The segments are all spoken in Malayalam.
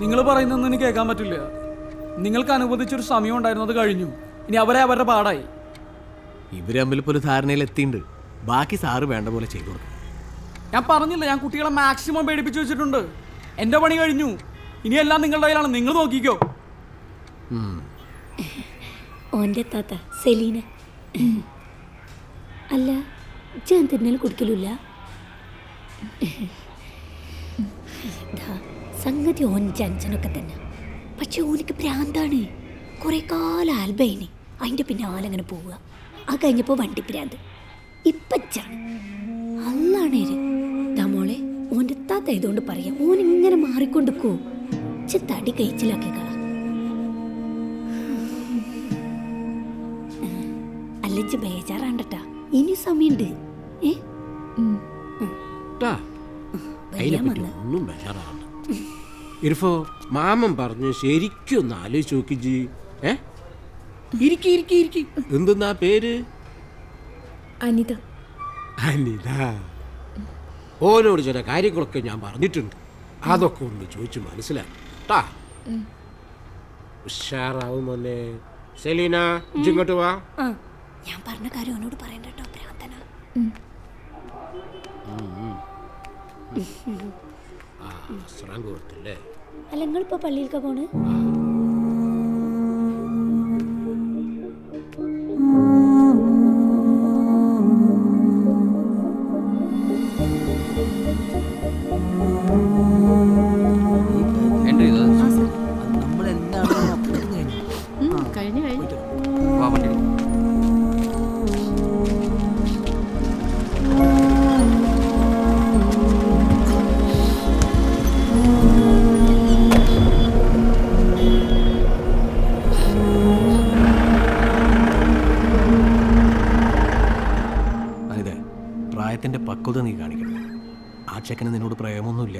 നിങ്ങൾ പറയുന്നൊന്നും എനിക്ക് കേൾക്കാൻ പറ്റില്ല. നിങ്ങൾക്ക് അനുവദിച്ചൊരു സമയം ഉണ്ടായിരുന്നു, അത് കഴിഞ്ഞു. ഇനി അവരുടെ പാടായി. ഇവര് തമ്മിൽ ഇപ്പോൾ ഒരു ധാരണയിൽ എത്തിയിട്ടുണ്ട്. ബാക്കി സാറ് വേണ്ട പോലെ ചെയ്തു കൊടുക്കും. ഞാൻ പറഞ്ഞില്ല, ഞാൻ കുട്ടികളെ മാക്സിമം പേടിപ്പിച്ചു വെച്ചിട്ടുണ്ട്. എൻ്റെ പണി കഴിഞ്ഞു. ഇനിയെല്ലാം നിങ്ങളുടെ കയ്യിലാണ്, നിങ്ങൾ നോക്കിക്കോ. ഓൻ്റെ താത്ത സെലീന. അല്ല, ഞാൻ തിന്നൽ കുടിക്കലില്ല. സംഗതി ഓൻ ജൻസനൊക്കെ തന്നെ. പക്ഷെ ഓനിക്ക് ഭ്രാന്താണ്. കുറേ കാലം ആൽബൈന് അതിൻ്റെ പിന്നെ ആലങ്ങനെ പോവുക. ആ കഴിഞ്ഞപ്പോൾ വണ്ടി ഭ്രാന്ത് ഇപ്പച്ചാണ്. അല്ലാണേര് മോളെ ഓൻ്റെ താത്ത ഇതുകൊണ്ട് പറയാം. ഓനിങ്ങനെ മാറിക്കൊണ്ടിരിക്കോ. തടി കഴിച്ചിലാക്കി കള. അല്ലച്ച് ബേജാറാണ്ടട്ടാ, ഇനി സമയമുണ്ട്. ഒന്നും ബേജാറാണ്. ഇർഫോ, മാമൻ പറഞ്ഞു ശരിക്കും ഒന്ന് ആലോചിച്ച് നോക്കിജി. ഇരിക്കി. എന്തെന്നാ പേര്? അനിത. അനിത. ഓനോട് ചില കാര്യങ്ങളൊക്കെ ഞാൻ പറഞ്ഞിട്ടുണ്ട്. അതൊക്കെ ഒന്ന് ചോദിച്ചു മനസ്സിലാക്കാ. ഉഷാറാവും മോനെ. സെലീന, ഇങ്ങോട്ട് വാ. ഞാൻ പറഞ്ഞ കാര്യം ഓനോട് പറയണ്ട കേട്ടോ, ഭ്രാന്തന. കൊടുത്തില്ലേ? അല്ല, നിങ്ങളിപ്പോ പള്ളിയിലേക്കാ പോണ്? പ്രായത്തിൻ്റെ പക്വത നീ കാണിക്കണം. ആ ചെക്കന് നിന്നോട് പ്രേമൊന്നുമില്ല.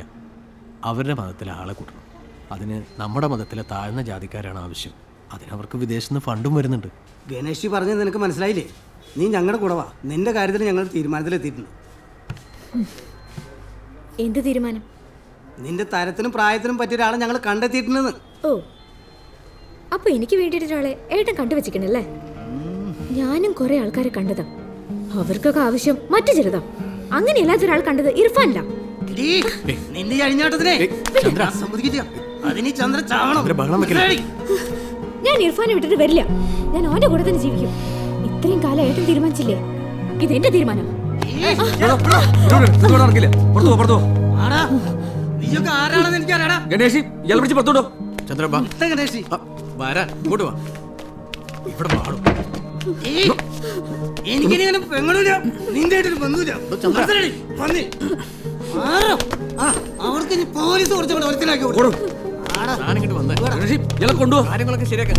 അവരുടെ മതത്തിലെ ആളെ കൂട്ടണം. അതിന് നമ്മുടെ മതത്തിലെ താഴ്ന്ന ജാതിക്കാരാണ് ആവശ്യം. അതിനവർക്ക് വിദേശത്ത് നിന്ന് ഫണ്ടും വരുന്നുണ്ട്. ഗണേഷ് പറഞ്ഞത് നിനക്ക് മനസ്സിലായില്ലേ? നീ ഞങ്ങളുടെ കൂടെ വാ. നിന്റെ കാര്യത്തിൽ ഞങ്ങൾ തീരുമാനത്തിലെത്തിയിട്ടുണ്ട്. എന്ത് തീരുമാനം? നിന്റെ തരത്തിനും പ്രായത്തിനും പറ്റിയ ഒരാളെ ഞങ്ങൾ കണ്ടെത്തിയിട്ടുണ്ടെന്ന്. ഓ, അപ്പൊ എനിക്ക് വേണ്ടിയിട്ട് ഒരാളെ ഏട്ടൻ കണ്ടുവച്ചിക്കണല്ലേ? ഞാനും കുറെ ആൾക്കാരെ കണ്ടതാ. അവർക്കൊക്കെ ആവശ്യം മറ്റു ചെറുതാ. അങ്ങനെയല്ലാത്ത ഒരാൾ കണ്ടത് ഇർഫാനില്ല. നിന്റെ അഴിഞ്ഞാട്ടത്തിനെ ഞാൻ ഇർഫാനെ വിട്ടിട്ട് വരില്ല. ഞാൻ ഓന്റെ കൂടെ തന്നെ ജീവിക്കും. ഇത്രയും കാലം ഏട്ടൻ തീരുമാനിച്ചില്ലേ, ഇത് എന്റെ തീരുമാനം. എനിക്കിങ്ങനെ പെങ്ങളില്ല, നിന്റെ ബന്ധുല്ല. അവർക്ക് പോലീസ് കുറച്ചുകൂടെ ഒരിക്കലാക്കി കാര്യങ്ങളൊക്കെ ശരിയാക്കാൻ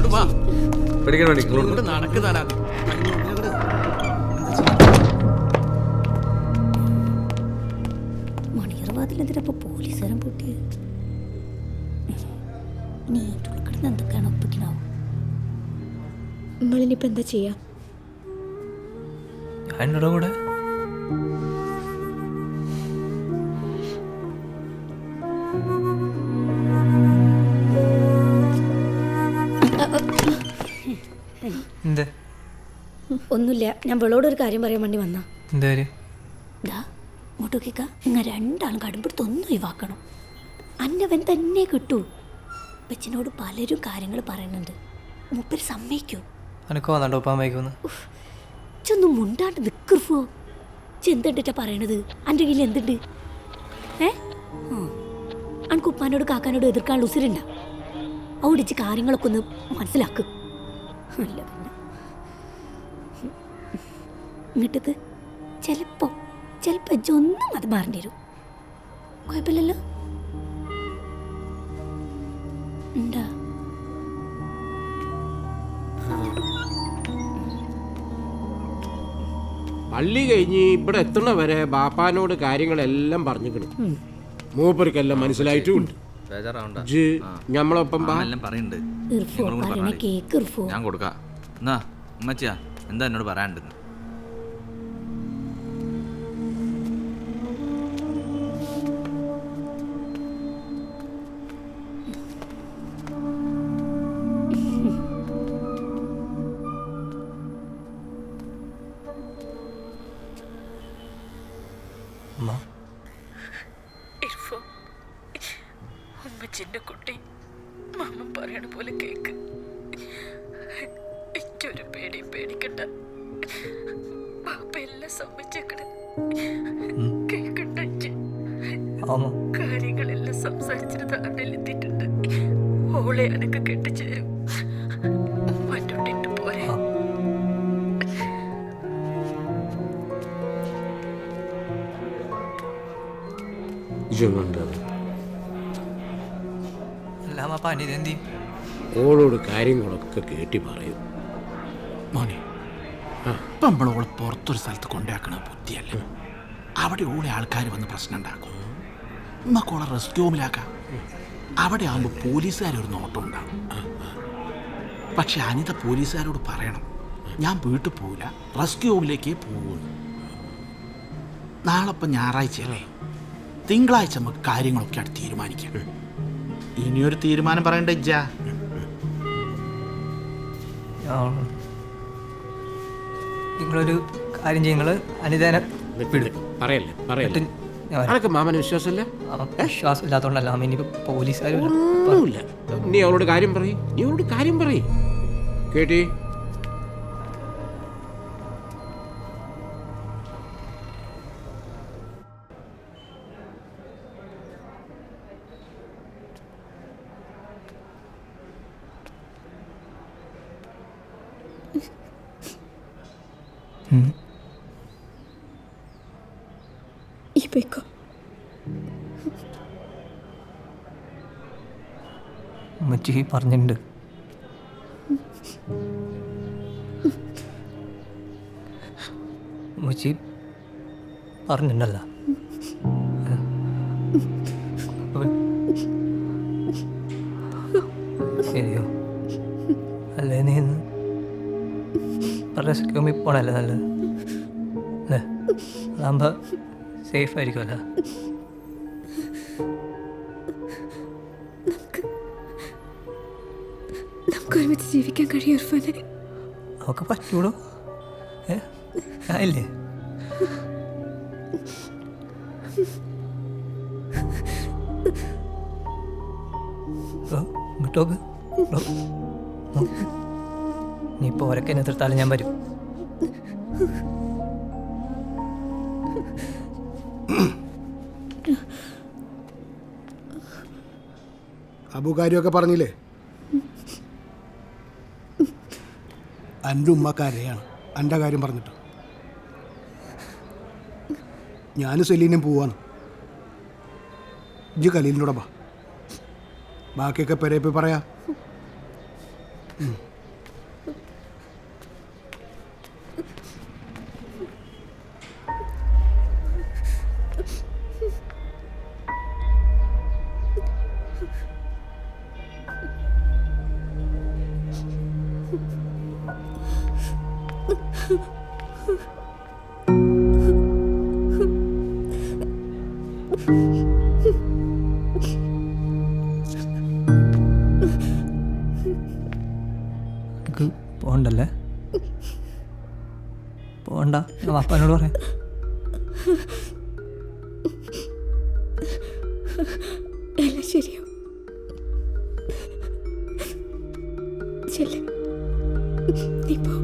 നടക്കുന്നതാ. മണിയർവാതിലെന്തിനപ്പോ പോലീസുകാരൻ പൊട്ടിയത്? നീ തുളക്കിടന്ന് എന്തൊക്കെയാണ് ഒപ്പിക്കണാവും. നമ്മളിനിപ്പോ എന്താ ചെയ്യാ? എന്നോട് കൂടെ ഒന്നുമില്ല, ഞാൻ വെളോട് ഒരു കാര്യം പറയാൻ വേണ്ടി വന്നാ. എന്താ കാര്യം? ഇങ്ങോട്ടോക്കിക്ക, നിങ്ങൾ രണ്ടാളും കടുമ്പെടുത്തൊന്നും ഒഴിവാക്കണം. അന്നവൻ തന്നെ കിട്ടൂ. ബച്ചിനോട് പലരും കാര്യങ്ങൾ പറയുന്നുണ്ട്. മൂപ്പര് സമ്മതിക്കൂ? അനക്കോ വന്നോപ്പാൻ വൈകുന്നു. ചെന്നും മുണ്ടാണ്ട് നിക്കോ. ചെന്തിട്ടാ പറയണത്? എൻ്റെ കയ്യിൽ എന്തുണ്ട്? അനക്കുപ്പാനോട് കാക്കാനോട് എതിർക്കാനുള്ള ഉസിരുണ്ട. അവിടിച്ച് കാര്യങ്ങളൊക്കെ ഒന്ന് മനസ്സിലാക്കും. അല്ല പിന്നെ ഇങ്ങോട്ടത് ചിലപ്പോ ഒന്നും അത് മാറേണ്ടി വരും. കുഴപ്പമില്ലല്ലോ. ഉണ്ടാ പള്ളി കഴിഞ്ഞ് ഇവിടെ എത്തണ വരെ ബാപ്പാനോട് കാര്യങ്ങളെല്ലാം പറഞ്ഞിരിക്കണം. മൂപ്പർക്കെല്ലാം മനസ്സിലായിട്ടുമുണ്ട്. ഞമ്മളൊപ്പം ഞാൻ കൊടുക്കാം. എന്നാ ഉമ്മച്ചിയാ, എന്താ എന്നോട് പറയാണ്ടെന്ന്? ഉമ്മച്ചിന്റെ കുട്ടി മാമ പറയണ പോലെ കേക്ക്. എനിക്കൊരു പേടിയും പേടിക്കണ്ട. പാപ്പ എല്ലാം സമ്മതിച്ചേക്കണ കേക്കണ്ട. കാര്യങ്ങളെല്ലാം സംസാരിച്ചിട്ട് താണ്ടിലെത്തിയിട്ടുണ്ട്. ഓളെ അനക്ക് കെട്ടിച്ചേരും. മറ്റോട്ടിട്ട് പോരെ. ഓളോട് കാര്യങ്ങളൊക്കെ കേട്ടി പറയും. മോനെ ഇപ്പം നമ്മളോളെ പുറത്തൊരു സ്ഥലത്ത് കൊണ്ടാക്കണ ബുദ്ധിയല്ല. അവിടെ ഓളെ ആൾക്കാർ വന്ന് പ്രശ്നം ഉണ്ടാക്കും. നമുക്കോളെ റെസ്ക്യൂ ഹോമിലാക്കാം. അവിടെ ആകുമ്പോൾ പോലീസുകാരൊരു നോട്ടം ഉണ്ടാകും. പക്ഷെ അനിത പോലീസുകാരോട് പറയണം, ഞാൻ വീട്ടിൽ പോവില്ല, റെസ്ക്യൂ ഹോമിലേക്കേ പോകുന്നു. നാളെ ഇപ്പം ഞായറാഴ്ചയല്ലേ, തിങ്കളാഴ്ച നമുക്ക് കാര്യങ്ങളൊക്കെ അവിടെ തീരുമാനിക്കാം. ഇനിയൊരു തീരുമാനം പറയണ്ട ഇജ്ജാ. നിങ്ങളൊരു കാര്യം ചെയ്യും, നിങ്ങൾ അനിതേനെ പറയല്ലേ പറയല്ലേ. അതൊക്കെ മാമന് വിശ്വാസമല്ല. വിശ്വാസം ഇല്ലാത്തതുകൊണ്ടല്ല മാമ. ഇനിയിപ്പോൾ പോലീസുകാർ ഒന്നുമില്ല. നീ അവളോട് കാര്യം പറയും. കേട്ടി ഈ പോയിക്കോ. ഉമ്മച്ചി പറഞ്ഞിട്ടുണ്ട്. ഉമ്മച്ചി പറഞ്ഞിട്ടുണ്ടല്ലോ. ശരിയോ? അല്ലേ നീ റെസ്ക്യൂമിൽ പോണല്ലേ നല്ലത് അല്ലേ? അതാകുമ്പോൾ സേഫ് ആയിരിക്കുമല്ലോ. നമുക്ക് ഒരുമിച്ച് ജീവിക്കാൻ കഴിയും ഇർഫാനെ. അവൾക്ക് പറ്റൂടോ? ആയില്ലേ? ഇങ്ങോട്ടോക്ക്. നീ ഇപ്പോൾ ഒരക്കെ എന്നെ തീർത്താലും ഞാൻ വരും. അബു കാര്യമൊക്കെ പറഞ്ഞില്ലേ? എൻ്റെ ഉമ്മക്കാരെയാണ് എൻ്റെ കാര്യം പറഞ്ഞിട്ട്. ഞാൻ സെലീനും പോവാണ്. ഇജ്ജ് കലീലിനോട് ബാക്കിയൊക്കെ പെരേപ്പി പറയാം. പോണ്ടല്ലേ? പോണ്ട, ഞാൻ വാപ്പാനോട് പറയാം. എല്ലാം ശരിയോ? ചെല്ലേ, നീ പോ.